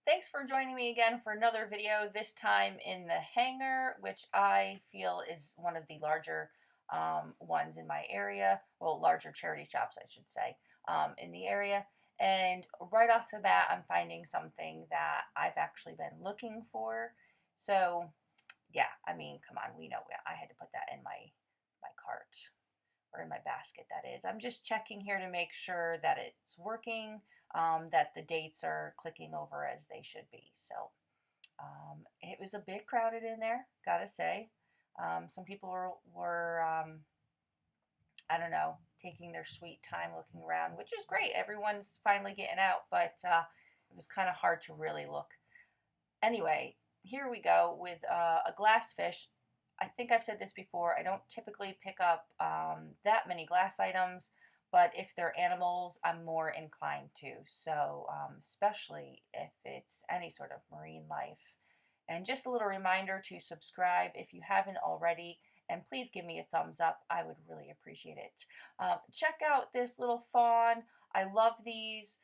Thanks for joining me again for another video, this time in the hangar, which I feel is one of the larger ones in my area. Well, larger charity shops, I should say, in the area. And right off the bat, I'm finding something that I've actually been looking for. So, yeah, I mean, come on, we know I had to put that in my cart or in my basket, that is. I'm just checking here to make sure that it's working, that the dates are clicking over as they should be. So it was a bit crowded in there, gotta say. Some people were I don't know, taking their sweet time looking around, which is great. Everyone's finally getting out, but it was kind of hard to really look. Anyway, here we go with a glass fish. I think I've said this before. I don't typically pick up that many glass items, but if they're animals, I'm more inclined to. So, especially if it's any sort of marine life. And just a little reminder to subscribe if you haven't already, and please give me a thumbs up. I would really appreciate it. Check out this little fawn. I love these.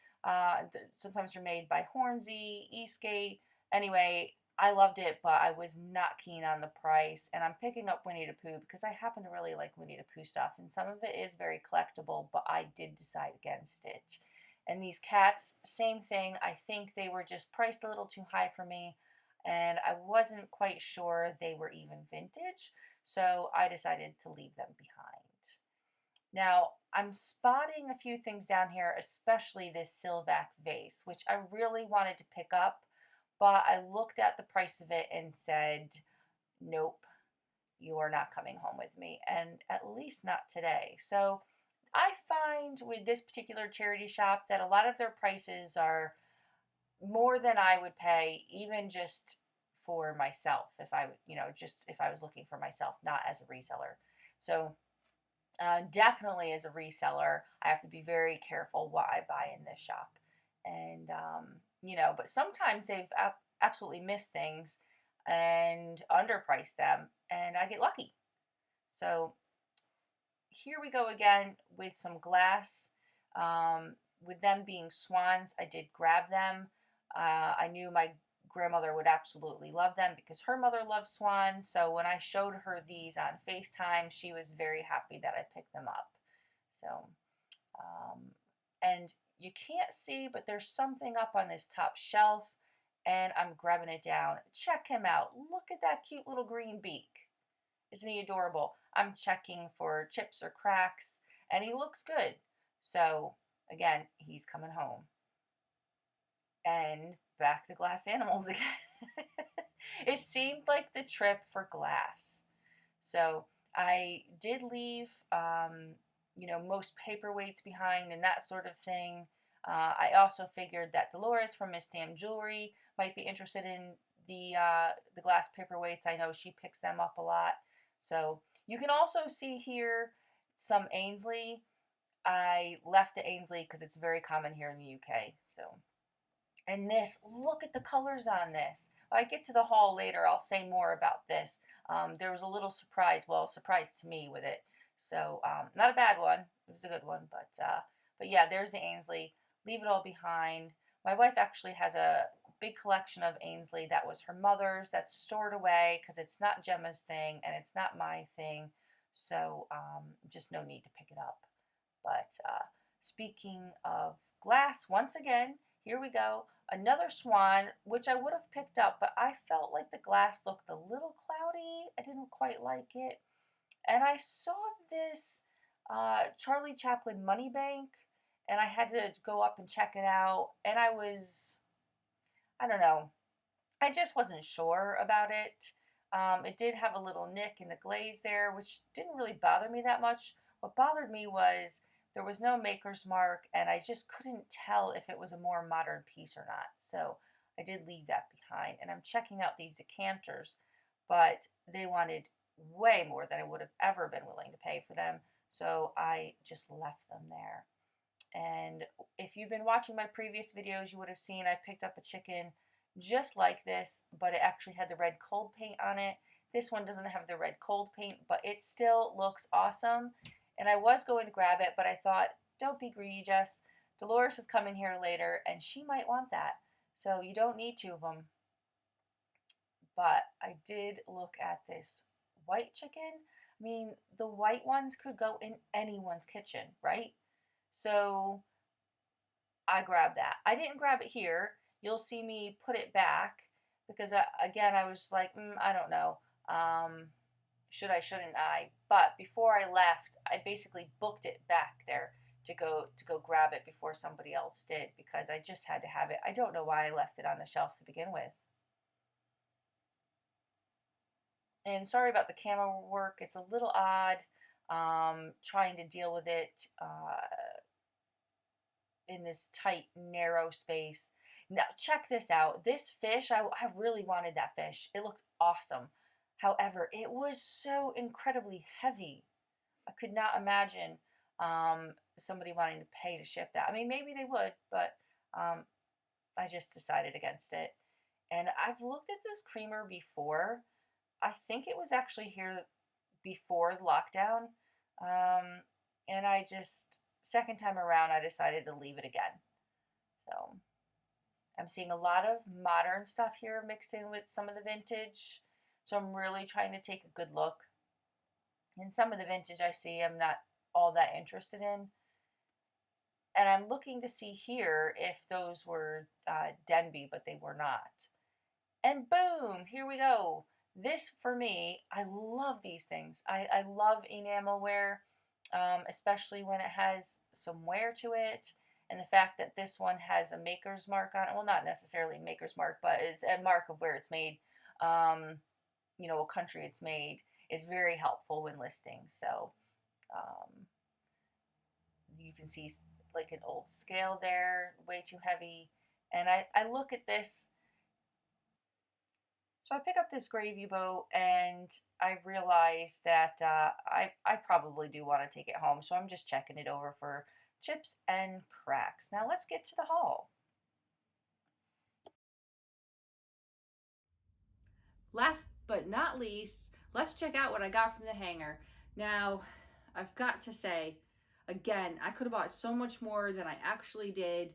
Sometimes they're made by Hornsey, Eastgate. Anyway, I loved it, but I was not keen on the price. And I'm picking up Winnie the Pooh because I happen to really like Winnie the Pooh stuff. And some of it is very collectible, but I did decide against it. And these cats, same thing. I think they were just priced a little too high for me. And I wasn't quite sure they were even vintage. So I decided to leave them behind. Now, I'm spotting a few things down here, especially this Silvac vase, which I really wanted to pick up, but I looked at the price of it and said, nope, you are not coming home with me, and at least not today. So I find with this particular charity shop that a lot of their prices are more than I would pay, even just for myself, if I, just if I was looking for myself, not as a reseller. So definitely as a reseller, I have to be very careful what I buy in this shop. And, but sometimes they've absolutely missed things and underpriced them, and I get lucky. So here we go again with some glass. With them being swans, I did grab them. I knew my grandmother would absolutely love them because her mother loves swans. So when I showed her these on FaceTime, she was very happy that I picked them up. So, and you can't see, but there's something up on this top shelf, and I'm grabbing it down. Check him out. Look at that cute little green beak. Isn't he adorable? I'm checking for chips or cracks, and he looks good. So, again, he's coming home. And back to glass animals again. It seemed like the trip for glass. So I did leave, most paperweights behind and that sort of thing. I also figured that Dolores from Miss Damn Jewelry might be interested in the glass paperweights. I know she picks them up a lot. So you can also see here some Ainsley. I left the Ainsley because it's very common here in the UK. So. And this, look at the colors on this. When I get to the haul later, I'll say more about this. There was a little surprise, well, a surprise to me with it. So, not a bad one. It was a good one, but yeah, there's the Ainsley. Leave it all behind. My wife actually has a big collection of Ainsley that was her mother's that's stored away because it's not Gemma's thing and it's not my thing. So, just no need to pick it up. But speaking of glass, once again, here we go. Another swan, which I would have picked up, but I felt like the glass looked a little cloudy. I didn't quite like it. And I saw this Charlie Chaplin money bank, and I had to go up and check it out. And I don't know, I just wasn't sure about it. It did have a little nick in the glaze there, which didn't really bother me that much. What bothered me was there was no maker's mark, and I just couldn't tell if it was a more modern piece or not. So I did leave that behind, and I'm checking out these decanters, but they wanted way more than I would have ever been willing to pay for them. So I just left them there. And if you've been watching my previous videos, you would have seen I picked up a chicken just like this, but it actually had the red cold paint on it. This one doesn't have the red cold paint, but it still looks awesome. And I was going to grab it, but I thought, don't be greedy, Jess. Dolores is coming here later, and she might want that. So you don't need two of them. But I did look at this white chicken. I mean, the white ones could go in anyone's kitchen, right? So I grabbed that. I didn't grab it here. You'll see me put it back because again, I was like, I don't know. Should I, shouldn't I? But before I left, I basically booked it back there to go grab it before somebody else did because I just had to have it. I don't know why I left it on the shelf to begin with. And sorry about the camera work. It's a little odd trying to deal with it in this tight, narrow space. Now, check this out. This fish, I really wanted that fish. It looked awesome. However, it was so incredibly heavy. I could not imagine somebody wanting to pay to ship that. I mean, maybe they would, but I just decided against it. And I've looked at this creamer before. I think it was actually here before the lockdown. And I just, second time around, I decided to leave it again. So I'm seeing a lot of modern stuff here mixed in with some of the vintage. So I'm really trying to take a good look. And some of the vintage I see I'm not all that interested in. And I'm looking to see here if those were Denby, but they were not. And boom, here we go. This, for me, I love these things. I love enamel wear, especially when it has some wear to it. And the fact that this one has a maker's mark on it, well, not necessarily a maker's mark, but it's a mark of where it's made, what country it's made, is very helpful when listing. So you can see like an old scale there, way too heavy. And I look at this. So I pick up this gravy boat and I realize that I probably do want to take it home. So I'm just checking it over for chips and cracks. Now let's get to the haul. Last but not least, let's check out what I got from the hanger. Now, I've got to say, again, I could have bought so much more than I actually did,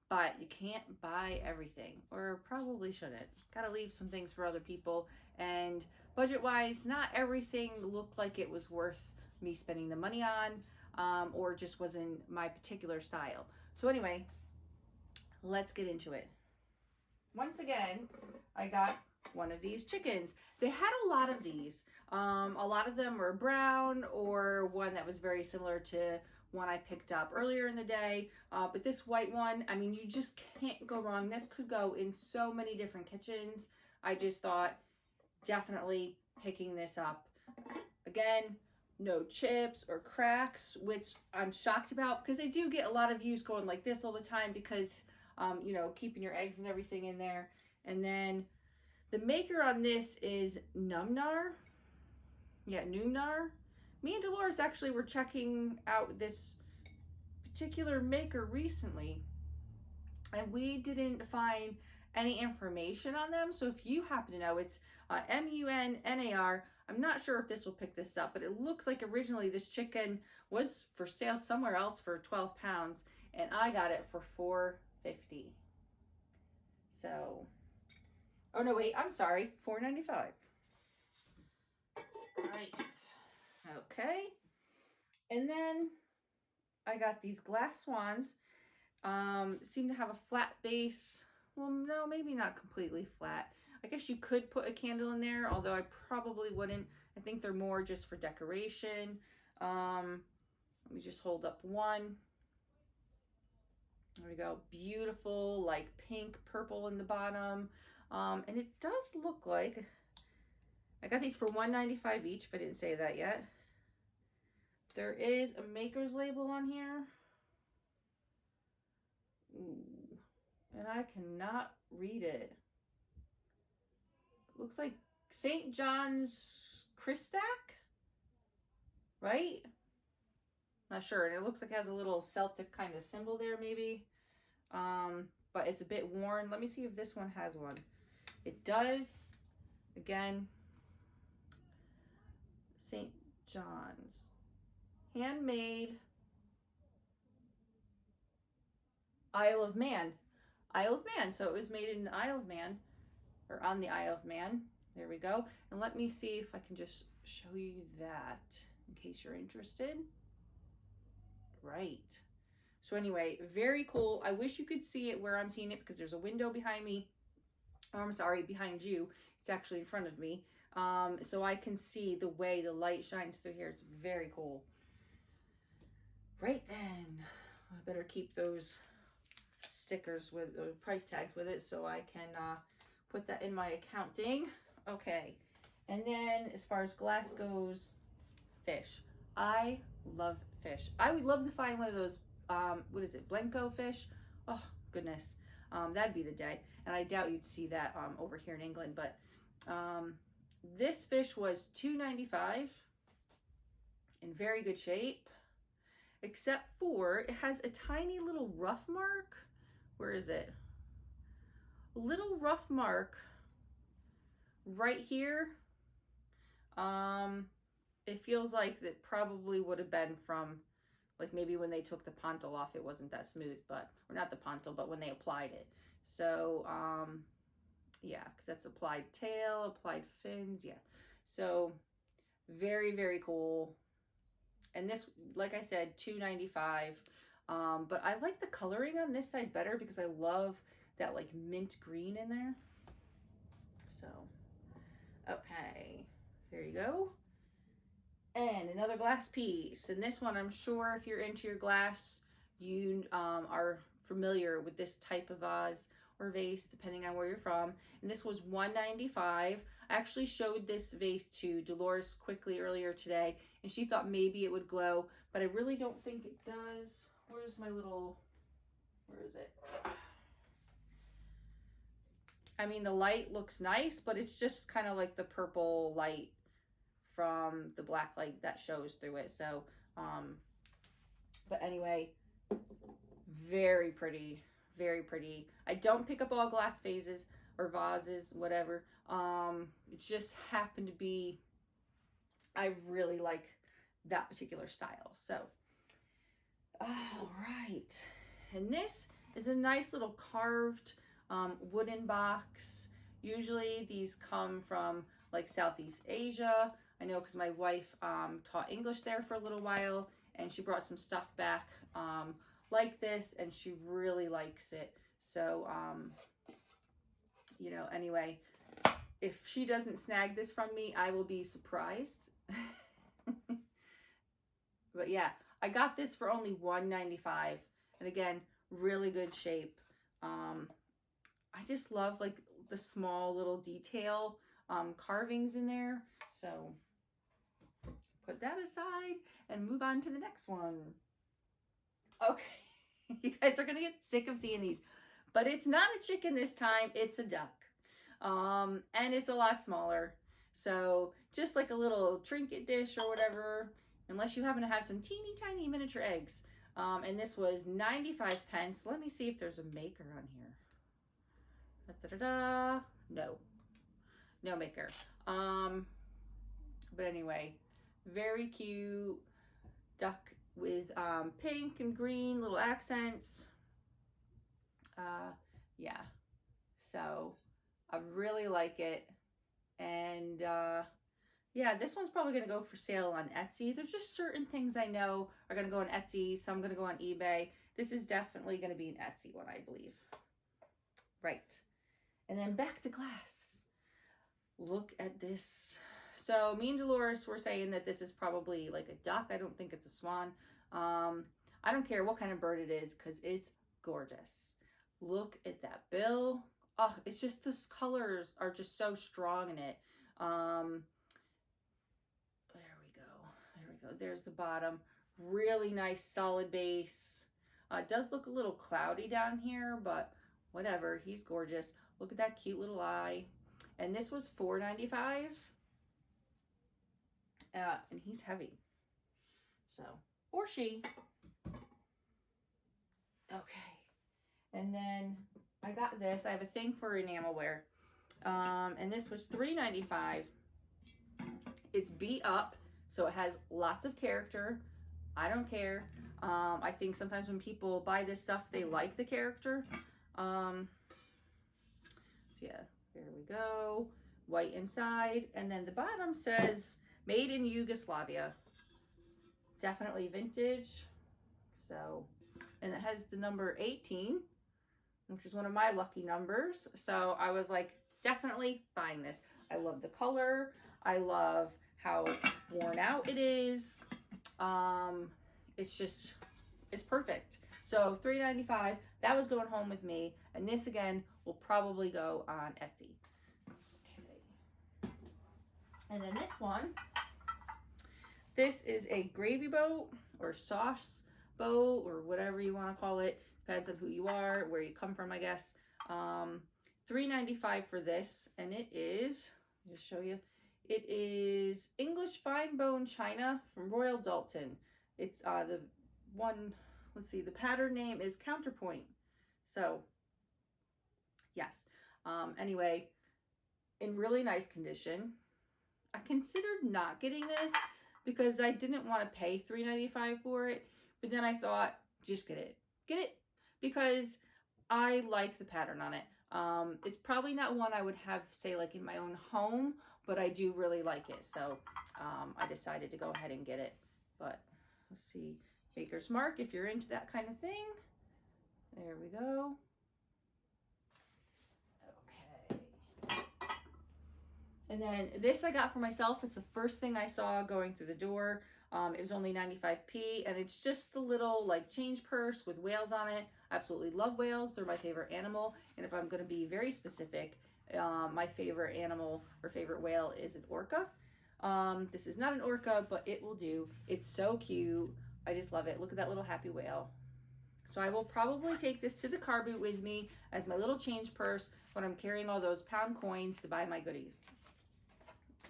but you can't buy everything, or probably shouldn't. Gotta leave some things for other people, and budget-wise, not everything looked like it was worth me spending the money on, or just wasn't my particular style. So anyway, let's get into it. Once again, I got one of these chickens. They had a lot of these. A lot of them were brown or one that was very similar to one I picked up earlier in the day. But this white one, I mean, you just can't go wrong. This could go in so many different kitchens. I just thought definitely picking this up. Again, no chips or cracks, which I'm shocked about because they do get a lot of views going like this all the time because, keeping your eggs and everything in there. And then the maker on this is Numnar. Yeah, Numnar. Me and Dolores actually were checking out this particular maker recently, and we didn't find any information on them. So if you happen to know, it's Munnar. I'm not sure if this will pick this up, but it looks like originally this chicken was for sale somewhere else for 12 pounds, and I got it for $4.50. So, oh no, wait, I'm sorry, $4.95. Right. Okay. And then I got these glass swans. Seem to have a flat base. Well, no, maybe not completely flat. I guess you could put a candle in there, although I probably wouldn't. I think they're more just for decoration. Let me just hold up one. There we go. Beautiful, like pink, purple in the bottom. And it does look like, I got these for $1.95 each, if I didn't say that yet. There is a maker's label on here. Ooh, and I cannot read it. Looks like St. John's Christac, right? Not sure. And it looks like it has a little Celtic kind of symbol there, maybe. But it's a bit worn. Let me see if this one has one. It does. Again, St. John's. Handmade. Isle of Man. Isle of Man. So it was made in the Isle of Man, or on the Isle of Man. There we go. And let me see if I can just show you that in case you're interested. Right. So anyway, very cool. I wish you could see it where I'm seeing it because there's a window behind me. Oh, I'm sorry, behind you. It's actually in front of me. So I can see the way the light shines through here. It's very cool. Right then, I better keep those stickers with the price tags with it so I can put that in my accounting. Okay, and then as far as glass goes, fish. I love fish. I would love to find one of those, what is it, Blanco fish? Oh, goodness. That'd be the day. And I doubt you'd see that over here in England. But this fish was $2.95 in very good shape. Except for it has a tiny little rough mark. Where is it? A little rough mark right here. It feels like that probably would have been from, like, maybe when they took the pontal off, it wasn't that smooth, but, or not the pontal, but when they applied it. So, yeah, because that's applied tail, applied fins, yeah. So, very, very cool. And this, like I said, $2.95. But I like the coloring on this side better because I love that, like, mint green in there. So, okay, there you go. And another glass piece. And this one, I'm sure if you're into your glass, you are familiar with this type of vase or vase, depending on where you're from. And this was $1.95. I actually showed this vase to Dolores quickly earlier today, and she thought maybe it would glow, but I really don't think it does. Where's my little, where is it? I mean, the light looks nice, but it's just kind of like the purple light from the black light that shows through it. So, but anyway, very pretty, very pretty. I don't pick up all glass vases or vases, whatever. It just happened to be, I really like that particular style. So, all right. And this is a nice little carved wooden box. Usually these come from like Southeast Asia. I know because my wife taught English there for a little while, and she brought some stuff back like this, and she really likes it. So, you know, anyway, if she doesn't snag this from me, I will be surprised. But yeah, I got this for only $1.95, and again, really good shape. I just love like the small little detail carvings in there. So put that aside and move on to the next one. Okay, you guys are gonna get sick of seeing these, but it's not a chicken this time, it's a duck. And it's a lot smaller. So just like a little trinket dish or whatever, unless you happen to have some teeny tiny miniature eggs. And this was 95 pence. Let me see if there's a maker on here. Da-da-da-da. No maker. But anyway, very cute duck with pink and green little accents. Yeah, so I really like it. And yeah, this one's probably gonna go for sale on Etsy. There's just certain things I know are gonna go on Etsy, some gonna go on eBay. This is definitely gonna be an Etsy one, I believe. Right. And then back to glass. Look at this. So me and Dolores were saying that this is probably like a duck. I don't think it's a swan. I don't care what kind of bird it is because it's gorgeous. Look at that bill. Oh, it's just, the colors are just so strong in it. There we go. There we go. There's the bottom. Really nice solid base. It does look a little cloudy down here, but whatever. He's gorgeous. Look at that cute little eye. And this was $4.95. And he's heavy. So, or she. Okay. And then I got this. I have a thing for enamelware. And this was $3.95. It's beat up, so it has lots of character. I don't care. I think sometimes when people buy this stuff, they like the character. So yeah, there we go. White inside, and then the bottom says made in Yugoslavia. Definitely vintage. So, and it has the number 18, which is one of my lucky numbers. So I was like, definitely buying this. I love the color. I love how worn out it is. It's just, it's perfect. So $3.95, that was going home with me. And this again will probably go on Etsy. Okay. And then this one, this is a gravy boat or sauce boat or whatever you want to call it. Depends on who you are, where you come from, I guess. $3.95 for this, and it is, I'll just show you, it is English fine bone china from Royal Dalton. It's the one, let's see, the pattern name is Counterpoint. So, yes. Anyway, in really nice condition. I considered not getting this because I didn't want to pay $3.95 for it, but then I thought, just get it. Get it because I like the pattern on it. It's probably not one I would have, say, like in my own home, but I do really like it. So I decided to go ahead and get it. But let's see, Baker's Mark, if you're into that kind of thing. There we go. Okay. And then this I got for myself. It's the first thing I saw going through the door. It was only 95p, and it's just the little like change purse with whales on it. I absolutely love whales. They're my favorite animal. And if I'm going to be very specific, my favorite animal or favorite whale is an orca. This is not an orca, but it will do. It's so cute. I just love it. Look at that little happy whale. So I will probably take this to the car boot with me as my little change purse when I'm carrying all those pound coins to buy my goodies.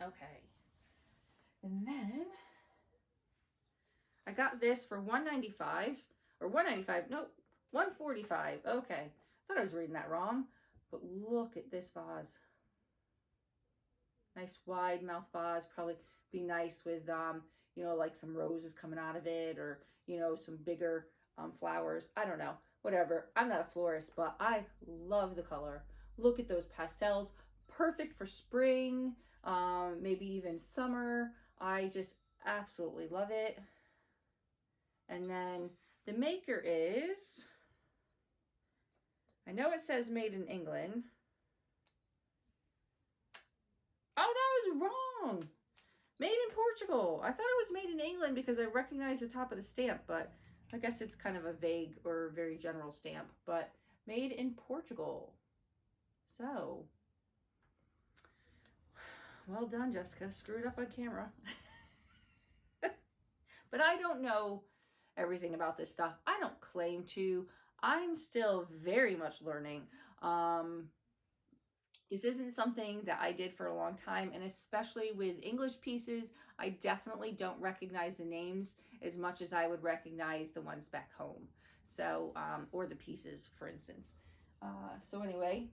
Okay. And then I got this for $1.95 or $1.95. Nope, $1.45. Okay. I thought I was reading that wrong. But look at this vase. Nice wide mouth vase. Probably be nice with, you know, like some roses coming out of it, or, you know, some bigger flowers. I don't know. Whatever. I'm not a florist, but I love the color. Look at those pastels. Perfect for spring, maybe even summer. I just absolutely love it. And then the maker is, I know it says made in England. Oh, that was wrong. Made in Portugal. I thought it was made in England because I recognize the top of the stamp, but I guess it's kind of a vague or very general stamp, but made in Portugal. So, well done, Jessica. Screwed up on camera. But I don't know everything about this stuff. I don't claim to. I'm still very much learning. This isn't something that I did for a long time, and especially with English pieces, I definitely don't recognize the names as much as I would recognize the ones back home. So, or the pieces, for instance. So anyway,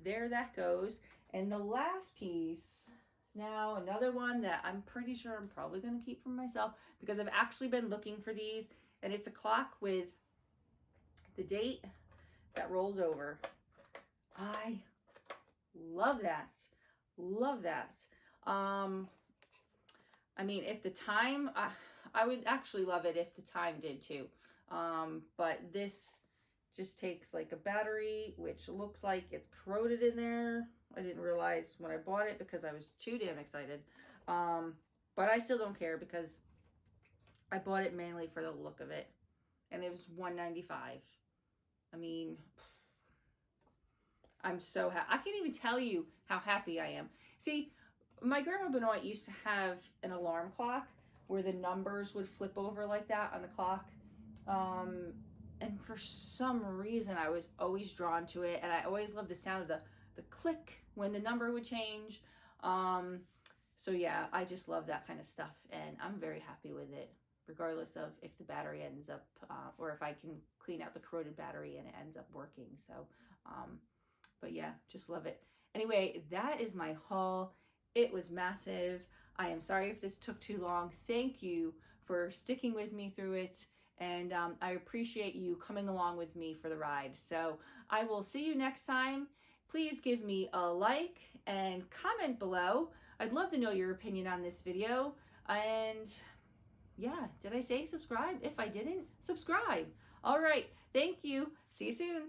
there that goes. And the last piece, now another one that I'm pretty sure I'm probably going to keep for myself because I've actually been looking for these, and it's a clock with the date that rolls over. I love that. Love that. I mean, if the time, I would actually love it if the time did too. But this just takes like a battery, which looks like it's corroded in there. I didn't realize when I bought it because I was too damn excited. But I still don't care because I bought it mainly for the look of it. And it was $1.95. I mean, I'm so happy. I can't even tell you how happy I am. See, my grandma Benoit used to have an alarm clock where the numbers would flip over like that on the clock. And for some reason, I was always drawn to it. And I always loved the sound of the click when the number would change. So yeah, I just love that kind of stuff. And I'm very happy with it, regardless of if the battery ends up, or if I can clean out the corroded battery and it ends up working. So, but yeah, just love it. Anyway, that is my haul. It was massive. I am sorry if this took too long. Thank you for sticking with me through it. and I appreciate you coming along with me for the ride. So I will see you next time. Please give me a like and comment below. I'd love to know your opinion on this video. And yeah, did I say subscribe? If I didn't, subscribe. All right, thank you. See you soon.